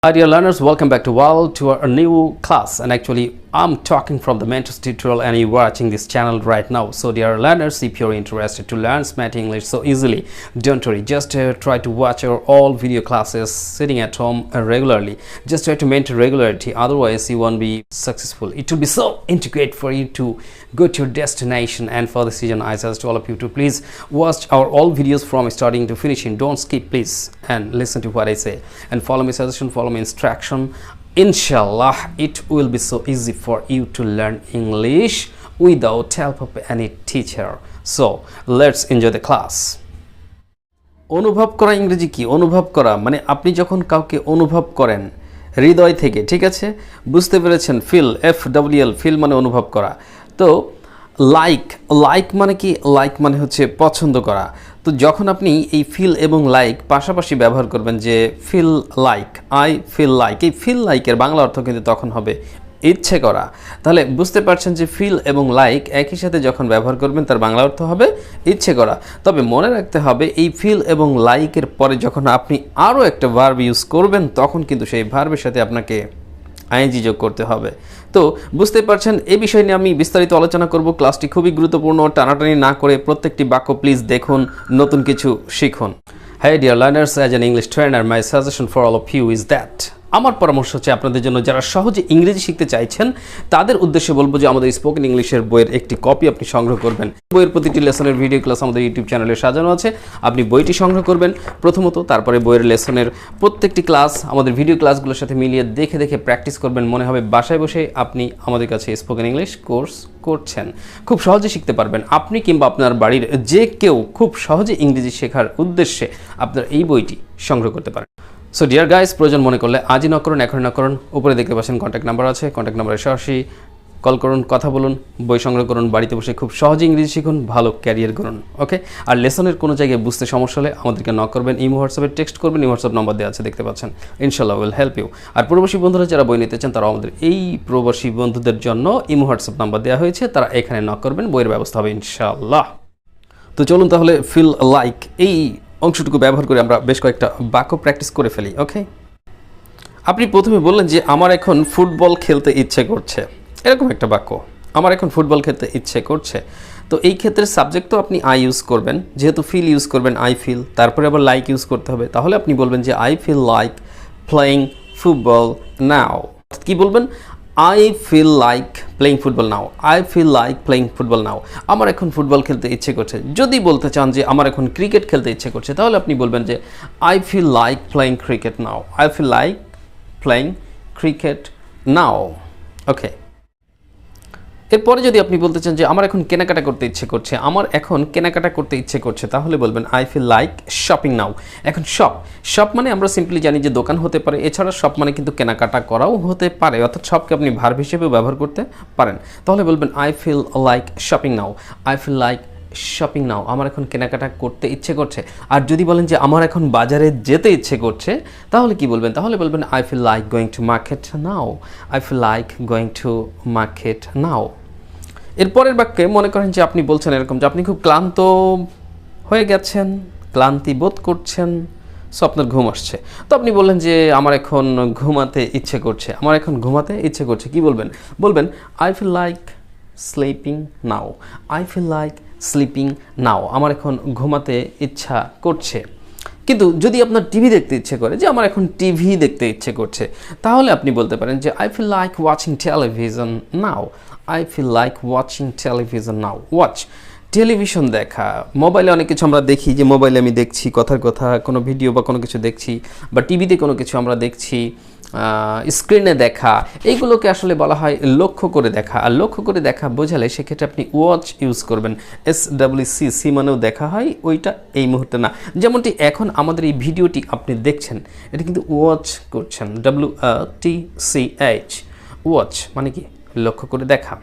Hi dear learners, welcome back to our new class, and actually I'm talking from the mentors tutorial and you're watching this channel right now. So dear learners, if you're interested to learn smart English so easily, don't worry, just try to watch our all video classes sitting at home regularly. Just try to maintain regularity, otherwise you won't be successful. It will be so integrate for you to go to your destination. And for this reason I suggest to all of you to please watch our all videos from starting to finishing. Don't skip please, and listen to what I say and follow my suggestion, follow my instruction. Inshallah, it will be so easy for you to learn English without help of any teacher. So let's enjoy the class. অনুভব করা ইংরেজি কি? অনুভব করা মানে আপনি যখন কাউকে অনুভব করেন হৃদয় থেকে, ঠিক আছে, বুঝতে পেরেছেন? ফিল, FWL, ফিল মানে অনুভব করা। তো লাইক মানে কি? লাইক মানে হচ্ছে পছন্দ করা। তো যখন আপনি এই ফিল এবং লাইক পাশাপাশি ব্যবহার করবেন, যে feel like, I feel like, এই ফিল লাইকের বাংলা অর্থ কিন্তু তখন হবে ইচ্ছে করা। তাহলে বুঝতে পারছেন যে ফিল এবং লাইক একই সাথে যখন ব্যবহার করবেন তার বাংলা অর্থ হবে ইচ্ছে করা। তবে মনে রাখতে হবে এই ফিল এবং লাইকের পরে যখন আপনি আরও একটা ভার্ব ইউজ করবেন তখন কিন্তু সেই ভার্বের সাথে আপনাকে আইএনজি যোগ করতে হবে। তো বুঝতে পারছেন, এই বিষয় নিয়ে আমি বিস্তারিত আলোচনা করব। ক্লাসটি খুবই গুরুত্বপূর্ণ, টানাটানি না করে প্রত্যেকটি বাক্য প্লিজ দেখুন, নতুন কিছু শিখুন। Hey dear learners, as an English trainer, my suggestion for all of you is that আমার পরামর্শ হচ্ছে আপনাদের জন্য যারা সহজে ইংরেজি শিখতে চাইছেন তাদের উদ্দেশ্যে বলবো যে আমাদের স্পোকেন ইংলিশের বইয়ের একটি কপি আপনি সংগ্রহ করবেন। বইয়ের প্রতিটি লেসনের ভিডিও ক্লাস আমাদের ইউটিউব চ্যানেলে সাজানো আছে। আপনি বইটি সংগ্রহ করবেন প্রথমত, তারপরে বইয়ের লেসনের প্রত্যেকটি ক্লাস আমাদের ভিডিও ক্লাসগুলোর সাথে মিলিয়ে দেখে দেখে প্র্যাকটিস করবেন। মনে হবে বাসায় বসে আপনি আমাদের কাছে স্পোকেন ইংলিশ কোর্স করছেন। খুব সহজে শিখতে পারবেন। আপনি কিংবা আপনার বাড়ির যে কেউ খুব সহজে ইংরেজি শেখার উদ্দেশ্যে আপনার এই বইটি সংগ্রহ করতে পারেন। সো ডিয়ার গাইস, প্রয়োজন মনে করলে আজই নক করুন, এখনই নক করুন। উপরে দেখতে পাচ্ছেন কন্ট্যাক্ট নাম্বার আছে, কন্ট্যাক্ট নাম্বারে সরাসরি কল করুন, কথা বলুন, বই সংগ্রহ করুন, বাড়িতে বসে খুব সহজে ইংরেজি শিখুন, ভালো ক্যারিয়ার করুন। ওকে, আর লেসনের কোনো জায়গায় বুঝতে সমস্যা হলে আমাদেরকে নক করবেন, ইমো হোয়াটসঅ্যাপে টেক্সট করবেন, ইমো হোয়াটসঅ্যাপ নাম্বার দেওয়া আছে দেখতে পাচ্ছেন। ইনশাল্লাহ উইল হেল্প ইউ। আর প্রবাসী বন্ধুরা যারা বই নিতে চান তারা আমাদের এই প্রবাসী বন্ধুদের জন্য ইমো হোয়াটসঅ্যাপ নাম্বার দেওয়া হয়েছে, তারা এখানে নক করবেন, বইয়ের ব্যবস্থা হবে ইনশাল্লাহ। তো চলুন তাহলে ফিল লাইক এই অংশটুকু ব্যবহার করে আমরা বেশ কয়েকটা বাক্য প্র্যাকটিস করে ফেলি। ওকে, আপনি প্রথমে বললেন যে আমার এখন ফুটবল খেলতে ইচ্ছে করছে, এরকম একটা বাক্য, আমার এখন ফুটবল খেলতে ইচ্ছে করছে। তো এই ক্ষেত্রে সাবজেক্ট তো আপনি আই ইউজ করবেন, যেহেতু ফিল ইউজ করবেন আই ফিল, তারপরে আবার লাইক ইউজ করতে হবে। তাহলে আপনি বলবেন যে I feel like playing football now. কি বলবেন? I feel like playing football now, I feel like playing football now. আমার এখন ফুটবল খেলতে ইচ্ছে করছে। যদি বলতে চান যে আমার এখন ক্রিকেট খেলতে ইচ্ছে করছে, তাহলে আপনি বলবেন যে I feel like playing cricket now, I feel like playing cricket now. Okay, এরপরে যদি আপনি বলতে চান যে আমার এখন কেনাকাটা করতে ইচ্ছে করছে, আমার এখন কেনাকাটা করতে ইচ্ছে করছে, তাহলে বলবেন আই ফিল লাইক শপিং নাও। এখন শপ মানে আমরা সিম্পলি জানি যে দোকান হতে পারে, এছাড়া শপ মানে কিন্তু কেনাকাটা করাও হতে পারে, অর্থাৎ শপকে আপনি ভার্ব হিসেবেও ব্যবহার করতে পারেন। তাহলে বলবেন I feel like shopping now, I feel like shopping now. আমার এখন কেনাকাটা করতে ইচ্ছে করছে। আর যদি বলেন যে আমার এখন বাজারে যেতে ইচ্ছে করছে, তাহলে কি বলবেন? তাহলে বলবেন I feel like going to market now, I feel like going to market now. এরপরের বাক্যে মনে করেন যে আপনি বলছেন এরকম যে আপনি খুব ক্লান্ত হয়ে গেছেন, ক্লান্তি বোধ করছেন, সো আপনার ঘুম আসছে। তো আপনি বললেন যে আমার এখন ঘুমাতে ইচ্ছে করছে, আমার এখন ঘুমাতে ইচ্ছে করছে। কি বলবেন? বলবেন I feel like sleeping now, I feel like sleeping now. আমার এখন ঘুমাতে ইচ্ছা করছে। কিন্তু যদি আপনার টিভি দেখতে ইচ্ছে করে, যে আমার এখন টিভি দেখতে ইচ্ছে করছে, তাহলে আপনি বলতে পারেন যে I feel like watching television now, I feel like watching television now. Watch, television দেখা, মোবাইলে অনেক কিছু আমরা দেখি, যে মোবাইলে আমি দেখছি কথার কথা কোনো ভিডিও বা কোনো কিছু দেখছি, বা টিভিতে কোনো কিছু আমরা দেখছি, স্ক্রিনে দেখা, এইগুলোকে আসলে বলা হয় লক্ষ্য করে দেখা। আর লক্ষ্য করে দেখা বোঝালে সেক্ষেত্রে আপনি ওয়াচ ইউজ করবেন, SWC মানেও দেখা হয়, ওইটা এই মুহূর্তে না। যেমনটি এখন আমাদের এই ভিডিওটি আপনি দেখছেন, এটা কিন্তু ওয়াচ করছেন, WATCH, ওয়াচ মানে কি? লক্ষ্য করে দেখা।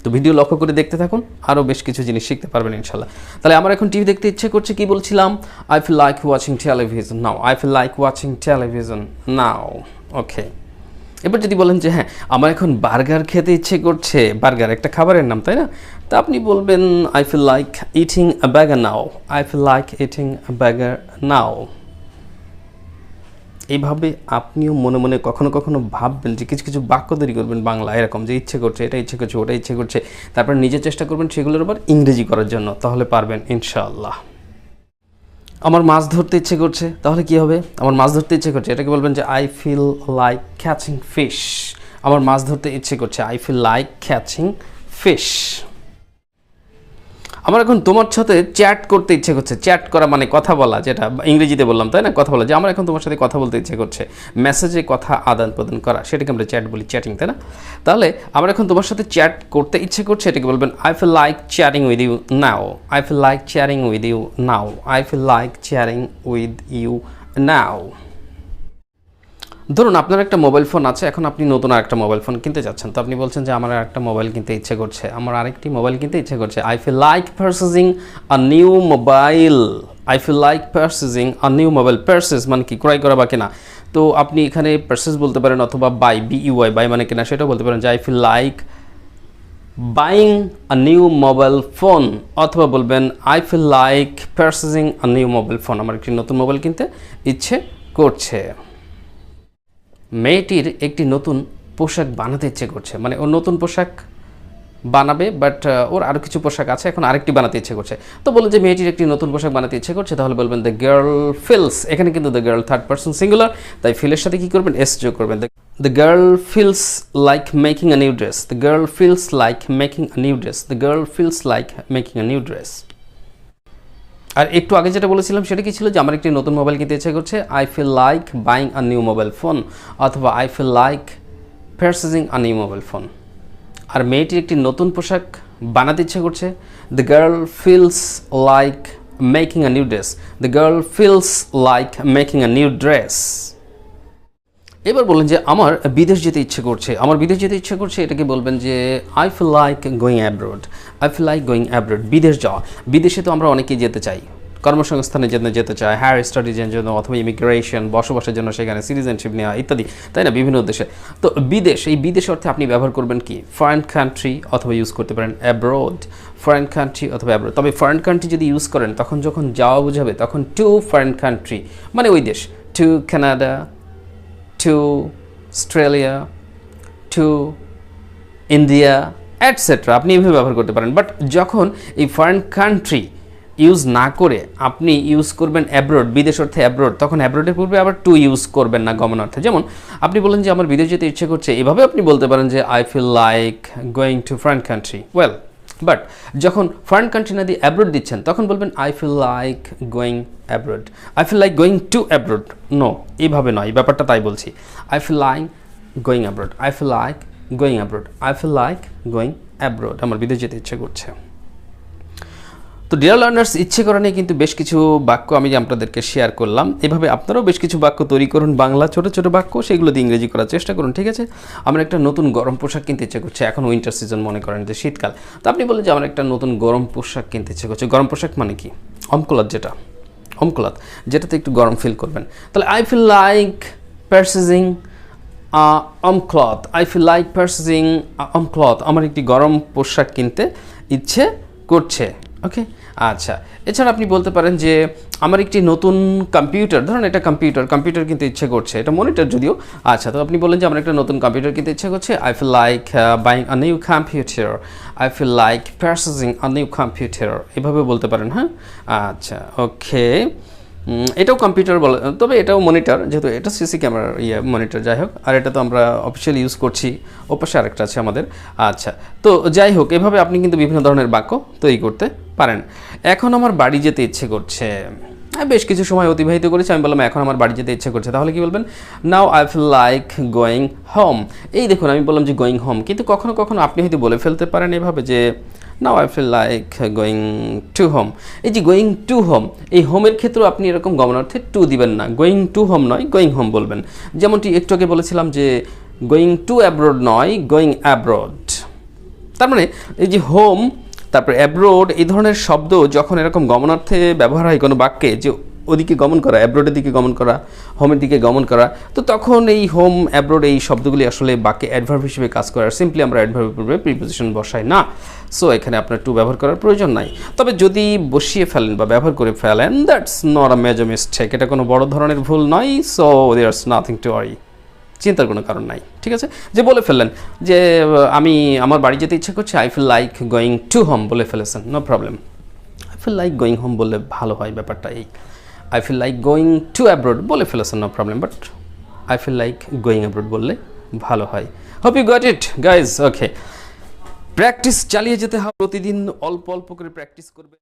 তো ভিডিও লক্ষ্য করে দেখতে থাকুন, আরও বেশ কিছু জিনিস শিখতে পারবেন ইনশাল্লাহ। তাহলে আমার এখন টিভি দেখতে ইচ্ছে করছে, কি বলছিলাম? I feel like watching television now, I feel like watching television now. Okay, এবার যদি বলেন যে হ্যাঁ আমার এখন বার্গার খেতে ইচ্ছে করছে, বার্গার একটা খাবারের নাম, তাই না? তা আপনি বলবেন I feel like eating a burger now, I feel like eating a burger now. এইভাবে আপনিও মনে মনে কখনো কখনো ভাববেন যে কিছু কিছু বাক্য তৈরি করবেন বাংলা এরকম যে ইচ্ছে করছে, এটা ইচ্ছে করছে, ওটা ইচ্ছে করছে, তারপর নিজে চেষ্টা করবেন সেগুলোর উপর ইংরেজি করার জন্য, তাহলে পারবেন ইনশাআল্লাহ। আমার মাছ ধরতে ইচ্ছে করছে, তাহলে কি হবে? আমার মাছ ধরতে ইচ্ছে করছে, এটাকে বলবেন যে I feel like catching fish. আমার মাছ ধরতে ইচ্ছে করছে, I feel like catching fish. আমার এখন তোমার সাথে চ্যাট করতে ইচ্ছে করছে। চ্যাট করা মানে কথা বলা, যেটা ইংরেজিতে বললাম তাই না, কথা বলা, যে আমার এখন তোমার সাথে কথা বলতে ইচ্ছে করছে, মেসেজে কথা আদান প্রদান করা, সেটাকে আমরা চ্যাট বলি, চ্যাটিং, তাই না? তাহলে আমার এখন তোমার সাথে চ্যাট করতে ইচ্ছে করছে, এটাকে বলবেন I feel like chatting with you now. I feel like chatting with you now. I feel like chatting with you now. ধরুন আপনার একটা মোবাইল ফোন আছে, এখন আপনি নতুন আরেকটা মোবাইল ফোন কিনতে যাচ্ছেন, তো আপনি বলছেন যে আমার আরেকটা মোবাইল কিনতে ইচ্ছে করছে, আমার আরেকটি মোবাইল কিনতে ইচ্ছে করছে। I feel like purchasing a new mobile. I feel like purchasing a new mobile. Purchase মানে কি, ক্রয় করা বা কেনা। তো আপনি এখানে পারচেজ বলতে পারেন, অথবা বাই, বিইউআই, বাই মানে কেনা, সেটাও বলতে পারেন যে I feel like buying a new mobile phone, অথবা বলবেন I feel like purchasing a new mobile phone. আমার একটি নতুন মোবাইল কিনতে ইচ্ছে করছে। মেয়েটির একটি নতুন পোশাক বানাতে ইচ্ছে করছে, মানে ও নতুন পোশাক বানাবে, বাট ওর আরও কিছু পোশাক আছে, এখন আরেকটি বানাতে ইচ্ছে করছে। তো বলুন যে মেয়েটির একটি নতুন পোশাক বানাতে ইচ্ছে করছে, তাহলে বলবেন দ্য গার্ল ফিলস। এখানে কিন্তু the girl third person singular, তাই ফিলের সাথে কী করবেন, এস যোগ করবেন। The girl feels like making a new dress. The girl feels like making a new dress. The girl feels like making a new dress. আর একটু আগে যেটা বলেছিলাম সেটা কি ছিল, যে আমার একটি নতুন মোবাইল কিনতে ইচ্ছে করছে, I feel like buying a new mobile phone, অথবা I feel like purchasing a new mobile phone. আর মেয়েটির একটি নতুন পোশাক বানাতে ইচ্ছে করছে, the girl feels like making a new dress. The girl feels like making a new dress. এবার বললেন যে আমার বিদেশ যেতে ইচ্ছে করছে। আমার বিদেশ যেতে ইচ্ছে করছে, এটাকে বলবেন যে I feel like going abroad. I feel like going abroad. বিদেশ যাওয়া, বিদেশে তো আমরা অনেকেই যেতে চাই, কর্মসংস্থানের জন্য যেতে চাই, হায়ার স্টাডিজের জন্য, অথবা ইমিগ্রেশন, বসবাসের জন্য, সেখানে সিটিজেনশিপ নেওয়া ইত্যাদি, তাই না, বিভিন্ন উদ্দেশ্যে। তো বিদেশ, এই বিদেশ অর্থে আপনি ব্যবহার করবেন কি, ফরেন কান্ট্রি, অথবা ইউজ করতে পারেন অ্যাব্রোড। ফরেন কান্ট্রি অথবা অ্যাব্রোড। তবে ফরেন কান্ট্রি যদি ইউজ করেন, তখন যখন যাওয়া বোঝাবে, তখন টু ফরেন কান্ট্রি, মানে ওই দেশ, to Canada, to Australia, to India, etcetera, আপনি এইভাবে ব্যবহার করতে পারেন। বাট যখন এই ফরেন কান্ট্রি ইউজ না করে আপনি ইউজ করবেন অ্যাব্রোড, বিদেশ অর্থে অ্যাব্রোড, তখন অ্যাব্রোডের পূর্বে আবার টু ইউজ করবেন না গমন অর্থে। যেমন আপনি বলেন যে আমার বিদেশ যেতে ইচ্ছে করছে, এভাবে আপনি বলতে পারেন যে I feel like going to foreign country. Well, but যখন ফরেন কান্ট্রি না দিয়ে অ্যাব্রোড দিচ্ছেন, তখন বলবেন I feel like going abroad. I feel like going to abroad, no, এইভাবে নয়, ব্যাপারটা তাই বলছি। I feel like going abroad. I feel like going abroad. I feel like going abroad. আমার বিদেশ যেতে ইচ্ছে করছে। তো ডিয়ার লার্নার্স, ইচ্ছে করা নিয়ে কিন্তু বেশ কিছু বাক্য আমি আপনাদেরকে শেয়ার করলাম। এভাবে আপনারাও বেশ কিছু বাক্য তৈরি করুন, বাংলা ছোট ছোট বাক্য, সেগুলো দিয়ে ইংরেজি করার চেষ্টা করুন, ঠিক আছে? আমার একটা নতুন গরম পোশাক কিনতে ইচ্ছে করছে, এখন উইন্টার সিজন, মনে করেন যে শীতকাল। তো আপনি বলেন যে আমার একটা নতুন গরম পোশাক কিনতে ইচ্ছে করছে। গরম পোশাক মানে কি, অমক্লথ, যেটা অমক্লথ, যেটাতে একটু গরম ফিল করবেন। তাহলে I feel like purchasing warm cloth. I feel like purchasing warm cloth. আমার একটি গরম পোশাক কিনতে ইচ্ছে করছে। ওকে, আচ্ছা। এছাড়া আপনি বলতে পারেন যে আমার একটি নতুন কম্পিউটার, ধরুন এটা কম্পিউটার কিনতে ইচ্ছে করছে, এটা মনিটর যদিও। আচ্ছা, তো আপনি বলেন যে আমার একটা নতুন কম্পিউটার কিনতে ইচ্ছে করছে, I feel like buying a new computer. I feel like purchasing a new computer, এভাবে বলতে পারেন। হ্যাঁ, আচ্ছা, ওকে। এটাও কম্পিউটার বলে, তবে এটাও মনিটর, যেহেতু এটা সিসি ক্যামেরার মনিটর, যাই হোক। আর এটা তো আমরা অফিসিয়ালি ইউজ করছি, ওপাশে আরেকটা আছে আমাদের। আচ্ছা, তো যাই হোক, এভাবে আপনি কিন্তু বিভিন্ন ধরনের বাক্য তৈরি করতে পারেন। এখন আমার বাড়ি যেতে ইচ্ছে করছে, বেশ কিছু সময় অতিবাহিত করেছি, আমি বললাম এখন আমার বাড়ি যেতে ইচ্ছে করছে, তাহলে কি বলবেন, now I feel like going home. এই দেখুন, আমি বললাম যে গোয়িং হোম, কিন্তু কখনো কখনো আপনি হয়তো বলে ফেলতে পারেন এভাবে যে now I feel like going to home. এই যে গোয়িং টু হোম, এই হোমের ক্ষেত্রেও আপনি এরকম গমনার্থে টু দিবেন না, গোয়িং টু হোম নয়, গোয়িং হোম বলবেন। যেমনটি একটু আগে বলেছিলাম যে গোয়িং টু অ্যাব্রোড নয়, গোয়িং অ্যাব্রোড। তার মানে এই যে হোম, তারপরে অ্যাব্রোড, এই ধরনের শব্দ যখন এরকম গমনার্থে ব্যবহার হয় কোনো বাক্যে, যে ওদিকে গমন করা, অ্যাব্রোডের দিকে গমন করা, হোমের দিকে গমন করা, তো তখন এই হোম, অ্যাব্রোড এই শব্দগুলি আসলে বাক্যে অ্যাডভার্ব হিসেবে কাজ করে, আর সিম্পলি আমরা অ্যাডভার্বের পূর্বে প্রিপোজিশন বসাই না। সো এখানে আপনার টু ব্যবহার করার প্রয়োজন নাই। তবে যদি বসিয়ে ফেলেন বা ব্যবহার করে ফেলেন, that's not a major mistake, এটা কোনো বড় ধরনের ভুল নয়। So there's nothing to worry, চিন্তার কোনো কারণ নাই, ঠিক আছে। যে বলে ফেললেন যে আমি আমার বাড়ি যেতে ইচ্ছা করছে, I feel like going to home বলে ফেলেছেন, no problem. I feel like going home বললে ভালো হয়, ব্যাপারটা এই। I feel like going to abroad বলে ফেলেছেন, no problem, but I feel like going abroad বললে ভালো হয়। Hope you got it guys. Okay, practice চালিয়ে যেতে হবে, প্রতিদিন অল্প অল্প করে প্র্যাকটিস করবে।